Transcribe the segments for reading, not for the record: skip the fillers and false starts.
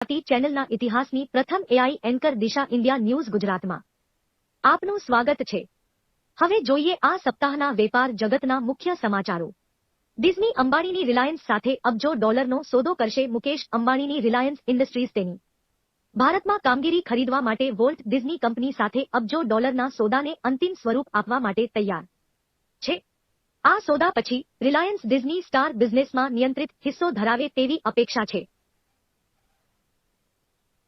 ગુજરાતી ચેનલના ઇતિહાસની પ્રથમ એઆઈ એન્કર દિશા ઇન્ડિયા ન્યૂઝ ગુજરાતમાં આપનું સ્વાગત છે। હવે જોઈએ આ સપ્તાહના વેપાર જગતના મુખ્ય સમાચારો। ડિઝની અંબાણીની રિલાયન્સ સાથે અબજો ડોલરનો સોદો કરશે। મુકેશ અંબાણીની રિલાયન્સ ઇન્ડસ્ટ્રીઝ તેની ભારતમાં કામગીરી ખરીદવા માટે વોલ્ટ ડિઝની કંપની સાથે અબજો ડોલરના સોદાને અંતિમ સ્વરૂપ આપવા માટે તૈયાર છે। આ સોદા પછી રિલાયન્સ ડિઝની સ્ટાર બિઝનેસમાં નિયંત્રિત હિસ્સો ધરાવે તેવી અપેક્ષા છે,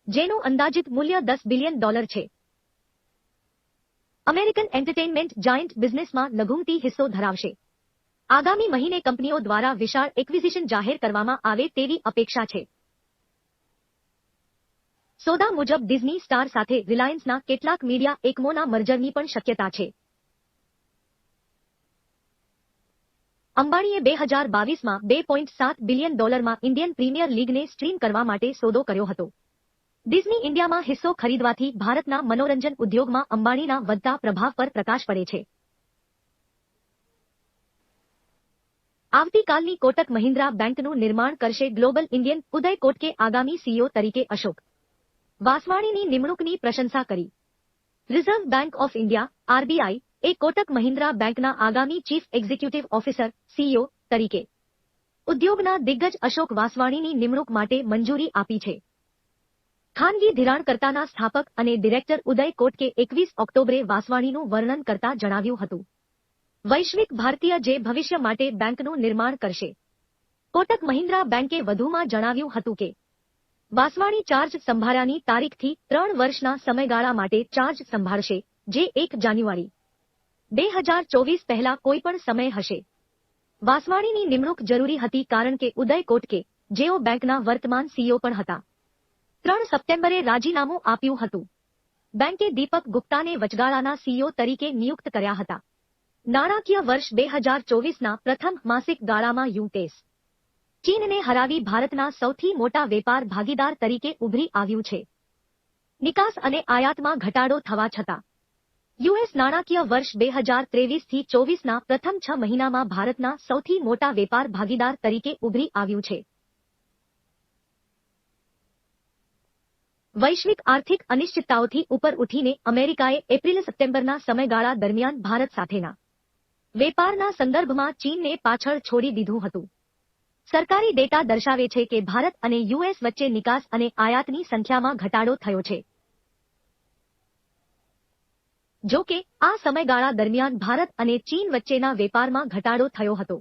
જેનું અંદાજિત મૂલ્ય $10 બિલિયન છે। અમેરિકન એન્ટરટેઇનમેન્ટ જાયન્ટ બિઝનેસમાં લઘુમતી હિસ્સો ધરાવશે। આગામી મહિને કંપનીઓ દ્વારા વિશાળ એક્વિઝિશન જાહેર કરવામાં આવે તેવી અપેક્ષા છે। સોદા મુજબ ડિઝની સ્ટાર સાથે રિલાયન્સના કેટલાક મીડિયા એકમોના મર્જરની પણ શક્યતા છે। અંબાણીએ 2022માં $2.7 બિલિયન ઇન્ડિયન પ્રીમિયર લીગને સ્ટ્રીમ કરવા માટે સોદો કર્યો હતો। ડિઝની ઇન્ડિયામાં હિસ્સો ખરીદવાથી ભારતના મનોરંજન ઉદ્યોગમાં અંબાણીના વધતા પ્રભાવ પર પ્રકાશ પડે છે। આવતીકાલની કોટક મહિન્દ્રા બેંકનું નિર્માણ કરશે ગ્લોબલ ઇન્ડિયન। ઉદય કોટકે આગામી સીઈઓ તરીકે અશોક વાસવાણીની નિમણૂકની પ્રશંસા કરી। Reserve bank of India RBI એ કોટક મહિન્દ્રા બેંકના આગામી ચીફ એક્ઝિક્યુટિવ ઓફિસર સીઈઓ તરીકે ઉદ્યોગના દિગ્ગજ અશોક વાસવાણીની નિમણૂક માટે મંજૂરી આપી છે। ખાનગી ધિરાણકર્તાના સ્થાપક અને ડિરેક્ટર ઉદય કોટકે 21 ઓક્ટોબરે વાસવાણીનું વર્ણન કરતા જણાવ્યું હતું, વૈશ્વિક ભારતીય જે ભવિષ્ય માટે બેંકનું નિર્માણ કરશે। કોટક મહિન્દ્રા બેંકે વધુમાં જણાવ્યું હતું કે વાસવાણી ચાર્જ સંભાળ્યાની તારીખથી 3 વર્ષના સમયગાળા માટે ચાર્જ સંભાળશે, જે 1 જાન્યુઆરી 2024 પહેલા કોઈપણ સમય હશે। વાસવાણીની નિમણૂક જરૂરી હતી કારણ કે ઉદય કોટકે, જેઓ બેંકના વર્તમાન સીઈઓ પણ હતા, 3 સપ્ટેમ્બરે રાજીનામું આપ્યું હતું। બેંકે દીપક ગુપ્તાને વચગાળાના સીઈઓ તરીકે નિયુક્ત કર્યા હતા। નાણાકીય વર્ષ 2024ના પ્રથમ માસિક ગાળામાં યુએસ ચીનને હરાવી ભારતના સૌથી મોટા વેપાર ભાગીદાર તરીકે ઉભરી આવ્યું છે। નિકાસ અને આયાતમાં ઘટાડો થવા છતાં યુએસ નાણાકીય વર્ષ 2023થી 24ના પ્રથમ 6 મહિનામાં ભારતના સૌથી મોટા વેપાર ભાગીદાર તરીકે ઉભરી આવ્યું છે। વૈશ્વિક આર્થિક અનિશ્ચિતતાઓથી ઉપર ઉઠીને અમેરિકાએ એપ્રિલ-સપ્ટેમ્બરના સમયગાળા દરમિયાન ભારત સાથેના વેપારના સંદર્ભમાં ચીનને પાછળ છોડી દીધું હતું। સરકારી ડેટા દર્શાવે છે કે ભારત અને યુએસ વચ્ચે નિકાસ અને આયાતની સંખ્યામાં ઘટાડો થયો છે। જો કે આ સમયગાળા દરમિયાન ભારત અને ચીન વચ્ચેના વેપારમાં ઘટાડો થયો હતો।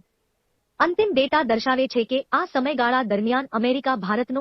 અંતિમ ડેટા દર્શાવે છે કે આ સમયગાળા દરમિયાન અમેરિકા ભારતનો